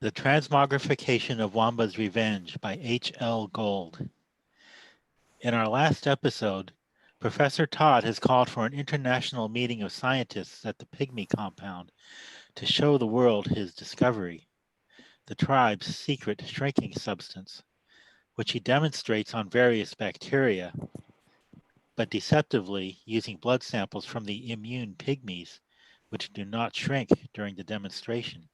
The Transmogrification of Wamba's Revenge by H.L. Gold. In our last episode, Professor Todd has called for an international meeting of scientists at the pygmy compound to show the world his discovery, the tribe's secret shrinking substance, which he demonstrates on various bacteria, but deceptively using blood samples from the immune pygmies, which do not shrink during the demonstration.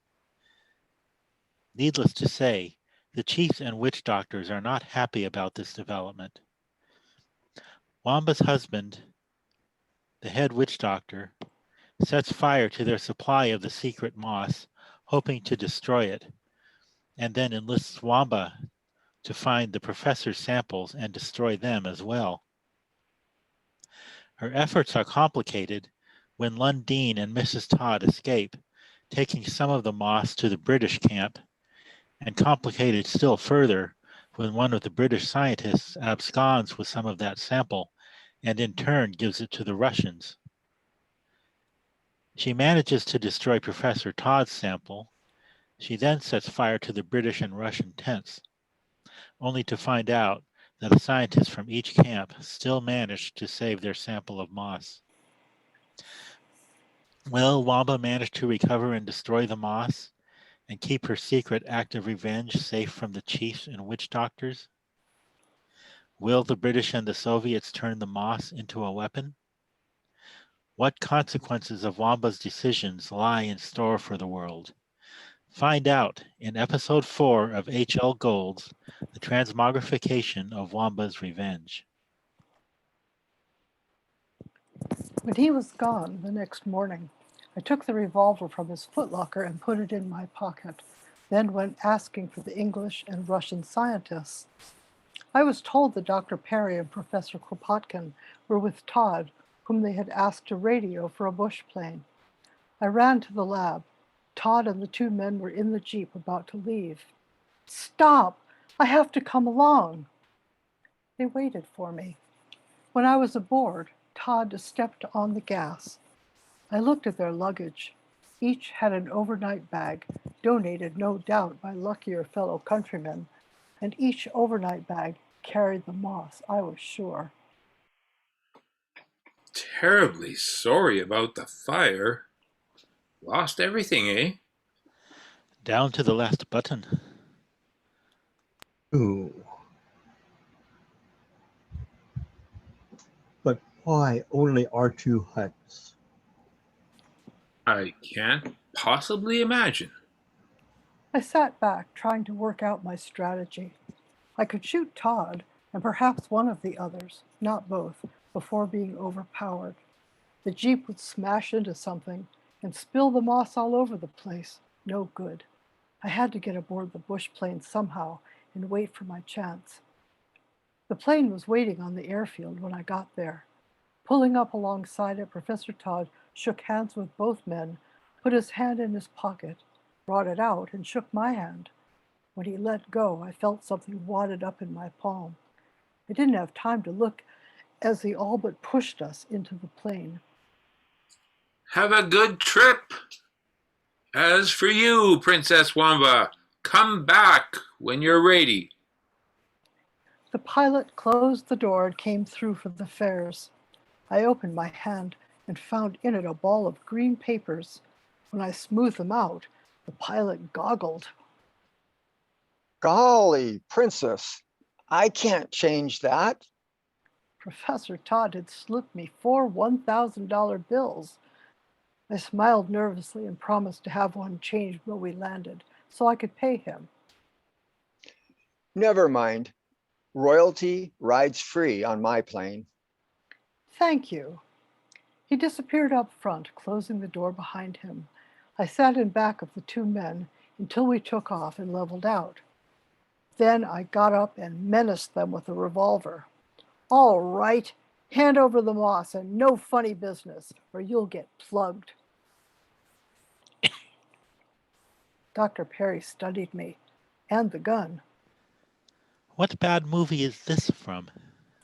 Needless to say, the chiefs and witch doctors are not happy about this development. Wamba's husband, the head witch doctor, sets fire to their supply of the secret moss, hoping to destroy it, and then enlists Wamba to find the professor's samples and destroy them as well. Her efforts are complicated when Lundeen and Mrs. Todd escape, taking some of the moss to the British camp, and complicated still further when one of the British scientists absconds with some of that sample and in turn gives it to the Russians. She manages to destroy Professor Todd's sample. She then sets fire to the British and Russian tents, only to find out that a scientist from each camp still managed to save their sample of moss. Will Wamba manage to recover and destroy the moss and keep her secret act of revenge safe from the chiefs and witch doctors? Will the British and the Soviets turn the moss into a weapon? What consequences of Wamba's decisions lie in store for the world? Find out in episode 4 of H.L. Gold's The Transmogrification of Wamba's Revenge. When he was gone the next morning, I took the revolver from his footlocker and put it in my pocket, then went asking for the English and Russian scientists. I was told that Dr. Perry and Professor Kropotkin were with Todd, whom they had asked to radio for a bush plane. I ran to the lab. Todd and the two men were in the jeep about to leave. "Stop! I have to come along." They waited for me. When I was aboard, Todd stepped on the gas. I looked at their luggage. Each had an overnight bag, donated no doubt by luckier fellow countrymen, and each overnight bag carried the moss, I was sure. Terribly sorry about the fire. Lost everything, eh? Down to the last button. Ooh. But why only our two huts? I can't possibly imagine. I sat back, trying to work out my strategy. I could shoot Todd, and perhaps one of the others, not both, before being overpowered. The jeep would smash into something and spill the moss all over the place. No good. I had to get aboard the bush plane somehow and wait for my chance. The plane was waiting on the airfield when I got there. Pulling up alongside it, Professor Todd shook hands with both men, put his hand in his pocket, brought it out, and shook my hand. When he let go, I felt something wadded up in my palm. I didn't have time to look as he all but pushed us into the plane. Have a good trip. As for you, Princess Wamba, come back when you're ready. The pilot closed the door and came through for the fares. I opened my hand and found in it a ball of green papers. When I smoothed them out, the pilot goggled. "Golly, Princess, I can't change that." Professor Todd had slipped me 4 $1,000 bills. I smiled nervously and promised to have one changed when we landed so I could pay him. "Never mind. Royalty rides free on my plane." "Thank you." He disappeared up front, closing the door behind him. I sat in back of the two men until we took off and leveled out. Then I got up and menaced them with a revolver. "All right, hand over the moss and no funny business, or you'll get plugged." Dr. Perry studied me and the gun. What bad movie is this from?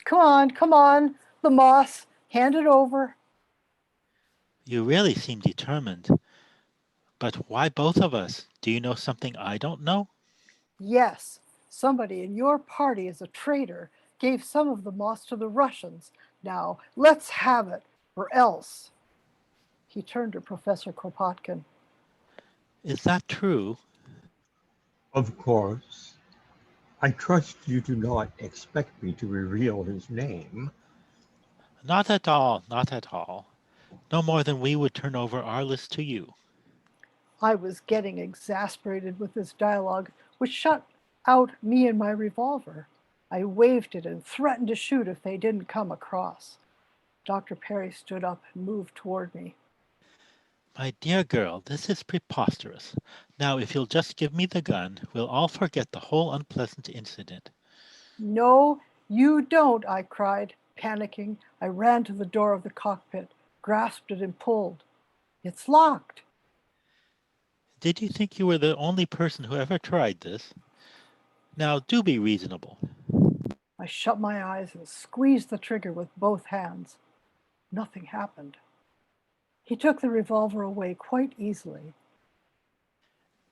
Come on, the moss, hand it over." You really seem determined. But why both of us? Do you know something I don't know? Yes, somebody in your party is a traitor, gave some of the moss to the Russians. Now, let's have it, or else. He turned to Professor Kropotkin. Is that true? Of course. I trust you do not expect me to reveal his name. Not at all, not at all. No more than we would turn over our list to you. I was getting exasperated with this dialogue, which shut out me and my revolver. I waved it and threatened to shoot if they didn't come across. Dr. Perry stood up and moved toward me. My dear girl, this is preposterous. Now, if you'll just give me the gun, we'll all forget the whole unpleasant incident. No, you don't, I cried, panicking. I ran to the door of the cockpit, grasped it, and pulled. It's locked. Did you think you were the only person who ever tried this? Now, do be reasonable. I shut my eyes and squeezed the trigger with both hands. Nothing happened. He took the revolver away quite easily.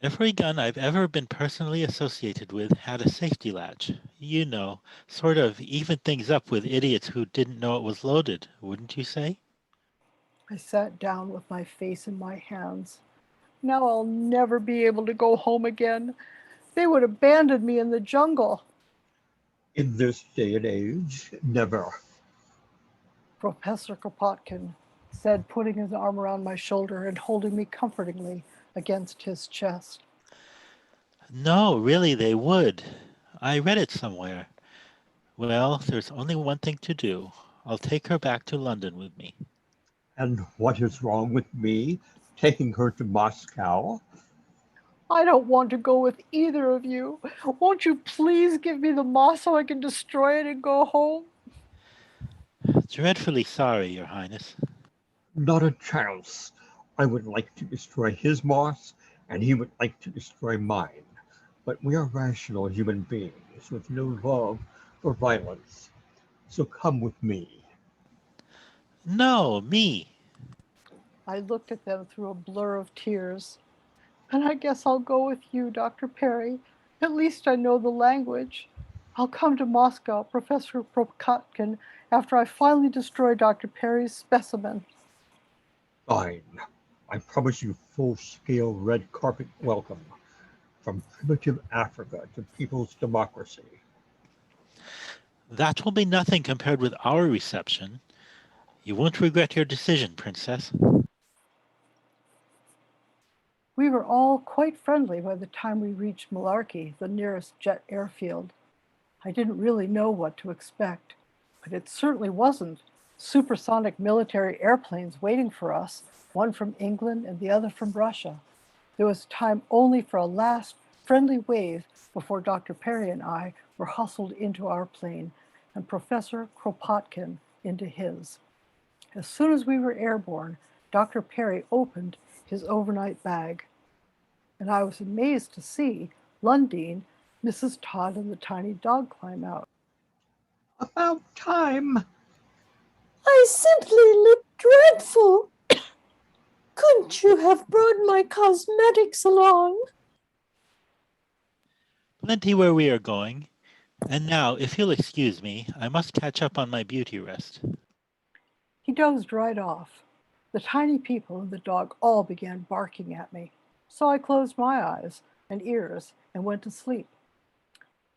Every gun I've ever been personally associated with had a safety latch. You know, sort of even things up with idiots who didn't know it was loaded, wouldn't you say? I sat down with my face in my hands. Now I'll never be able to go home again. They would abandon me in the jungle. In this day and age, never. Professor Kropotkin said, putting his arm around my shoulder and holding me comfortingly against his chest. No, really, they would. I read it somewhere. Well, there's only one thing to do. I'll take her back to London with me. And what is wrong with me taking her to Moscow? I don't want to go with either of you. Won't you please give me the moss so I can destroy it and go home? Dreadfully sorry, Your Highness. Not a chance. I would like to destroy his moss, and he would like to destroy mine. But we are rational human beings with no love for violence. So come with me. No, me. I looked at them through a blur of tears. And I guess I'll go with you, Dr. Perry. At least I know the language. I'll come to Moscow, Professor Kropotkin, after I finally destroy Dr. Perry's specimen. Fine. I promise you full-scale red carpet welcome. From primitive Africa to people's democracy. That will be nothing compared with our reception. You won't regret your decision, Princess. We were all quite friendly by the time we reached Malarkey, the nearest jet airfield. I didn't really know what to expect, but it certainly wasn't supersonic military airplanes waiting for us, one from England and the other from Russia. There was time only for a last friendly wave before Dr. Perry and I were hustled into our plane and Professor Kropotkin into his. As soon as we were airborne, Dr. Perry opened his overnight bag, and I was amazed to see Lundeen, Mrs. Todd, and the tiny dog climb out. About time. I simply look dreadful. Couldn't you have brought my cosmetics along? Plenty where we are going. And now, if you'll excuse me, I must catch up on my beauty rest. He dozed right off. The tiny people and the dog all began barking at me, so I closed my eyes and ears and went to sleep.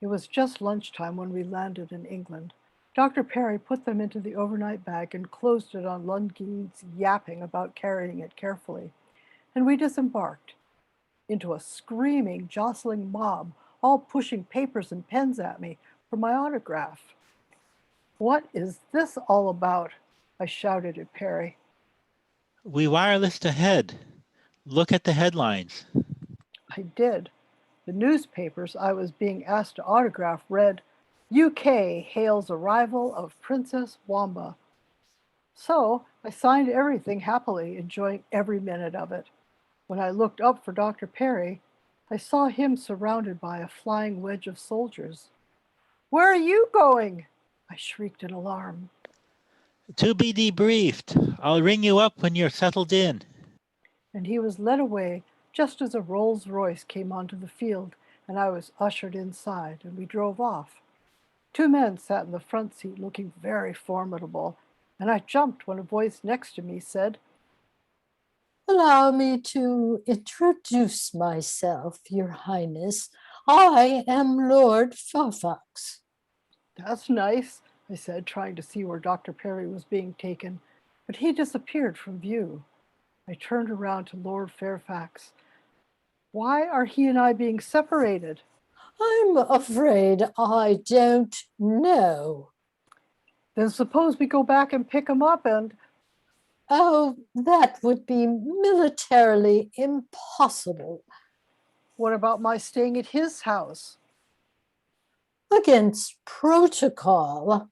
It was just lunchtime when we landed in England. Dr. Perry put them into the overnight bag and closed it on Lundeen's yapping about carrying it carefully, and we disembarked into a screaming, jostling mob, all pushing papers and pens at me for my autograph. "What is this all about?" I shouted at Perry. We wirelessed ahead. Look at the headlines. I did. The newspapers I was being asked to autograph read, "UK hails arrival of Princess Wamba." So I signed everything happily, enjoying every minute of it. When I looked up for Dr. Perry, I saw him surrounded by a flying wedge of soldiers. "Where are you going?" I shrieked in alarm. To be debriefed. I'll ring you up when you're settled in. And he was led away just as a Rolls-Royce came onto the field and I was ushered inside and we drove off. Two men sat in the front seat looking very formidable, and I jumped when a voice next to me said, Allow me to introduce myself, Your Highness. I am Lord Fairfax. "That's nice," I said, trying to see where Dr. Perry was being taken, but he disappeared from view. I turned around to Lord Fairfax. Why are he and I being separated? I'm afraid I don't know. Then suppose we go back and pick him up and... Oh, that would be militarily impossible. What about my staying at his house? Against protocol.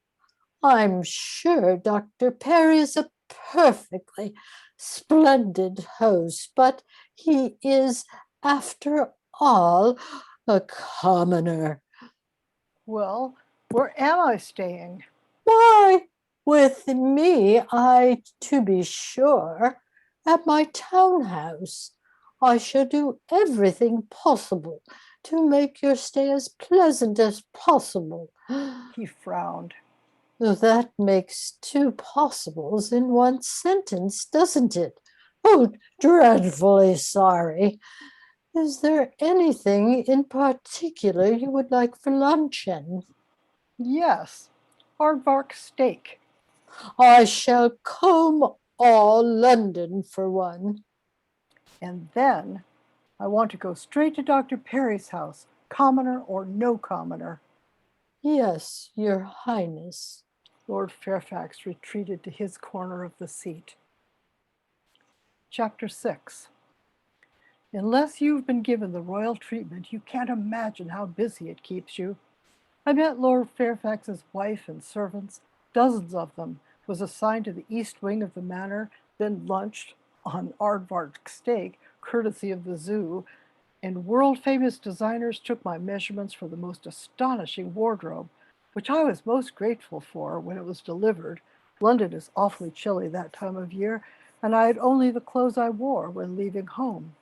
I'm sure Dr. Perry is a perfectly splendid host, but he is, after all, a commoner. Well, where am I staying? Why, with me, to be sure, at my townhouse. I shall do everything possible to make your stay as pleasant as possible. He frowned. That makes two possibles in one sentence, doesn't it? Oh, dreadfully sorry. Is there anything in particular you would like for luncheon? Yes, aardvark steak. I shall comb all London for one. And then I want to go straight to Dr. Perry's house, commoner or no commoner. Yes, Your Highness. Lord Fairfax retreated to his corner of the seat. Chapter 6. Unless you've been given the royal treatment, you can't imagine how busy it keeps you. I met Lord Fairfax's wife and servants, dozens of them, was assigned to the east wing of the manor, then lunched on aardvark steak, courtesy of the zoo, and world-famous designers took my measurements for the most astonishing wardrobe, which I was most grateful for when it was delivered. London is awfully chilly that time of year, and I had only the clothes I wore when leaving home.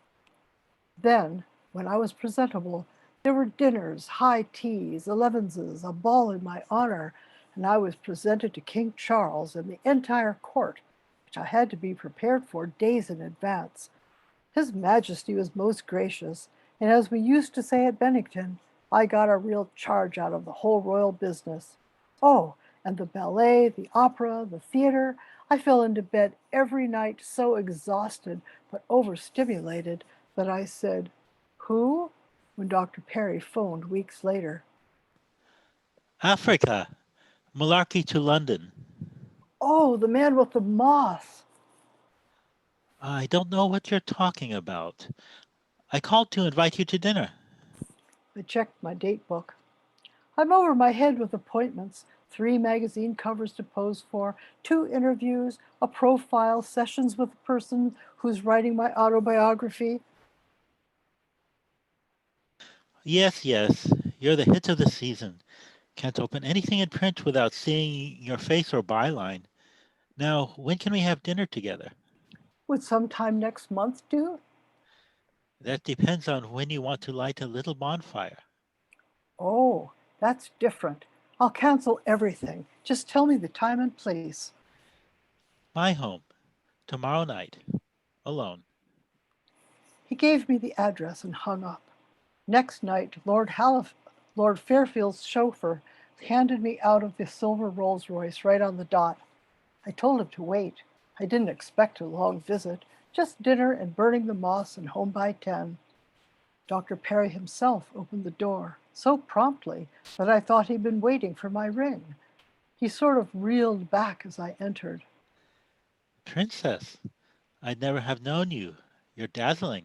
Then, when I was presentable, there were dinners, high teas, elevenses, a ball in my honor, and I was presented to King Charles and the entire court, which I had to be prepared for days in advance. His Majesty was most gracious, and as we used to say at Bennington, I got a real charge out of the whole royal business. Oh, and the ballet, the opera, the theater. I fell into bed every night so exhausted but overstimulated that I said, "Who?" when Dr. Perry phoned weeks later. Africa, Malarkey to London. "Oh, the man with the moth." I don't know what you're talking about. I called to invite you to dinner. I checked my date book. I'm over my head with appointments, 3 magazine covers to pose for, 2 interviews, a profile, sessions with the person who's writing my autobiography. Yes, you're the hit of the season. Can't open anything in print without seeing your face or byline. Now, when can we have dinner together? Would sometime next month do? That depends on when you want to light a little bonfire. Oh, that's different. I'll cancel everything. Just tell me the time and place. My home, tomorrow night, alone. He gave me the address and hung up. Next night, Lord Fairfield's chauffeur handed me out of the silver Rolls-Royce right on the dot. I told him to wait. I didn't expect a long visit, just dinner and burning the moss and home by 10. Dr. Perry himself opened the door so promptly that I thought he'd been waiting for my ring. He sort of reeled back as I entered. Princess, I'd never have known you. You're dazzling.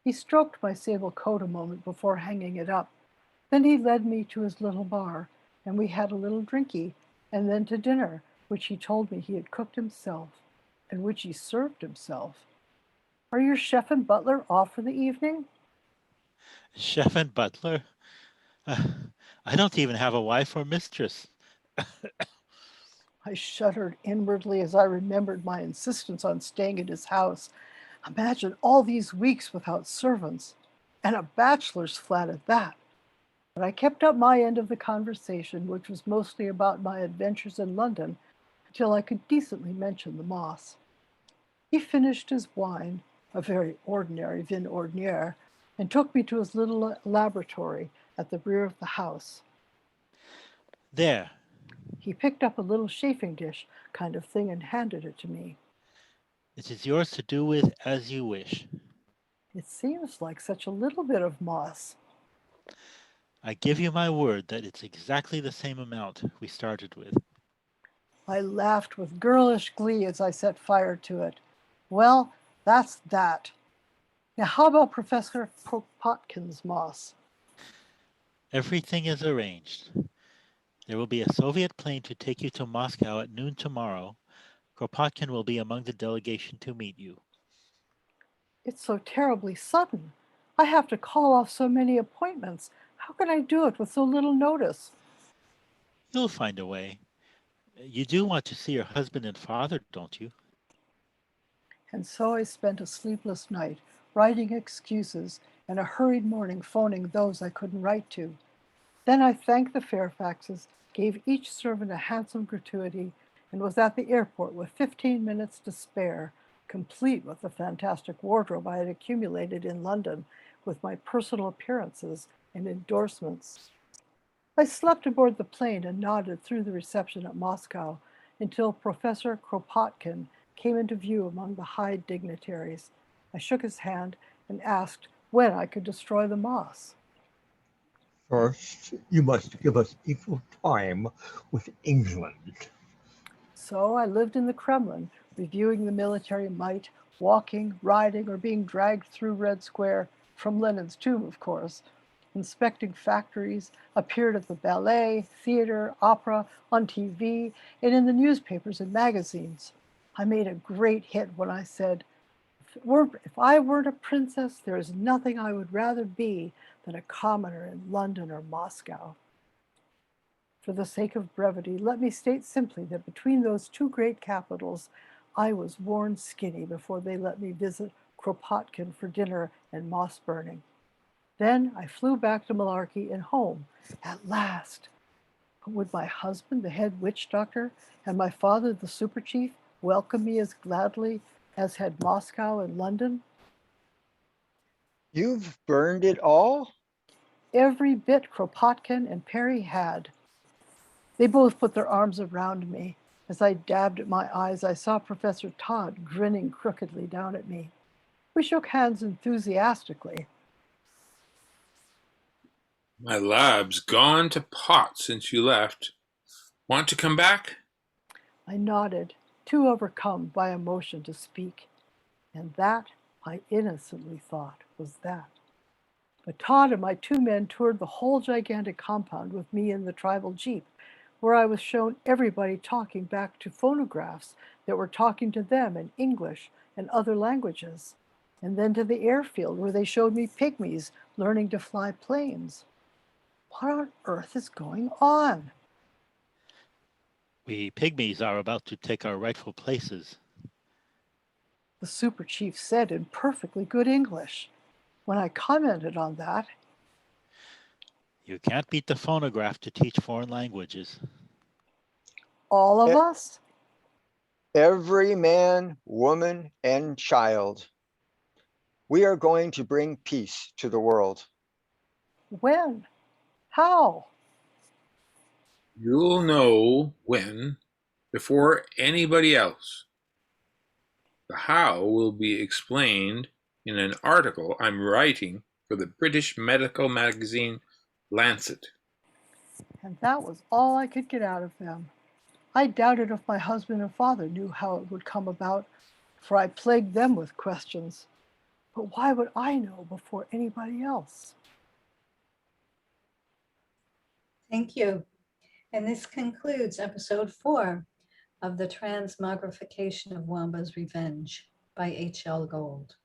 He stroked my sable coat a moment before hanging it up. Then he led me to his little bar, and we had a little drinky, and then to dinner, which he told me he had cooked himself, and which he served himself. Are your chef and butler off for the evening? Chef and butler? I don't even have a wife or mistress. I shuddered inwardly as I remembered my insistence on staying at his house, Imagine all these weeks without servants, and a bachelor's flat at that. But I kept up my end of the conversation, which was mostly about my adventures in London, until I could decently mention the moss. He finished his wine, a very ordinary vin ordinaire, and took me to his little laboratory at the rear of the house. There, He picked up a little chafing dish kind of thing and handed it to me. it is yours to do with as you wish. It seems like such a little bit of moss. I give you my word that it's exactly the same amount we started with. I laughed with girlish glee as I set fire to it. Well, that's that. Now, how about Professor Kropotkin's moss? Everything is arranged. There will be a Soviet plane to take you to Moscow at noon tomorrow. Kropotkin will be among the delegation to meet you. It's so terribly sudden. I have to call off so many appointments. How can I do it with so little notice? You'll find a way. You do want to see your husband and father, don't you? And so I spent a sleepless night, writing excuses, and a hurried morning phoning those I couldn't write to. Then I thanked the Fairfaxes, gave each servant a handsome gratuity, and was at the airport with 15 minutes to spare, complete with the fantastic wardrobe I had accumulated in London with my personal appearances and endorsements. I slept aboard the plane and nodded through the reception at Moscow until Professor Kropotkin came into view among the high dignitaries. I shook his hand and asked when I could destroy the moss. First, you must give us equal time with England. So I lived in the Kremlin, reviewing the military might, walking, riding, or being dragged through Red Square, from Lenin's tomb, of course, inspecting factories, appeared at the ballet, theater, opera, on TV, and in the newspapers and magazines. I made a great hit when I said, if I weren't a princess, there is nothing I would rather be than a commoner in London or Moscow. For the sake of brevity, let me state simply that between those two great capitals, I was worn skinny before they let me visit Kropotkin for dinner and moss burning. Then I flew back to Malarkey and home, at last. But would my husband, the head witch doctor, and my father, the super chief, welcome me as gladly as had Moscow and London? You've burned it all? Every bit Kropotkin and Perry had. They both put their arms around me. As I dabbed at my eyes, I saw Professor Todd grinning crookedly down at me. We shook hands enthusiastically. My lab's gone to pot since you left. Want to come back? I nodded, too overcome by emotion to speak. And that, I innocently thought, was that. But Todd and my two men toured the whole gigantic compound with me in the tribal jeep, where I was shown everybody talking back to phonographs that were talking to them in English and other languages, and then to the airfield where they showed me pygmies learning to fly planes. What on earth is going on? We pygmies are about to take our rightful places. The super chief said in perfectly good English. When I commented on that, You can't beat the phonograph to teach foreign languages. all of E- us? Every man, woman, and child. We are going to bring peace to the world. When? How? You'll know when before anybody else. The how will be explained in an article I'm writing for the British medical magazine Lancet. And that was all I could get out of them. I doubted if my husband and father knew how it would come about, for I plagued them with questions. But why would I know before anybody else? Thank you. And this concludes episode 4 of the Transmogrification of Wamba's Revenge by H.L. Gold.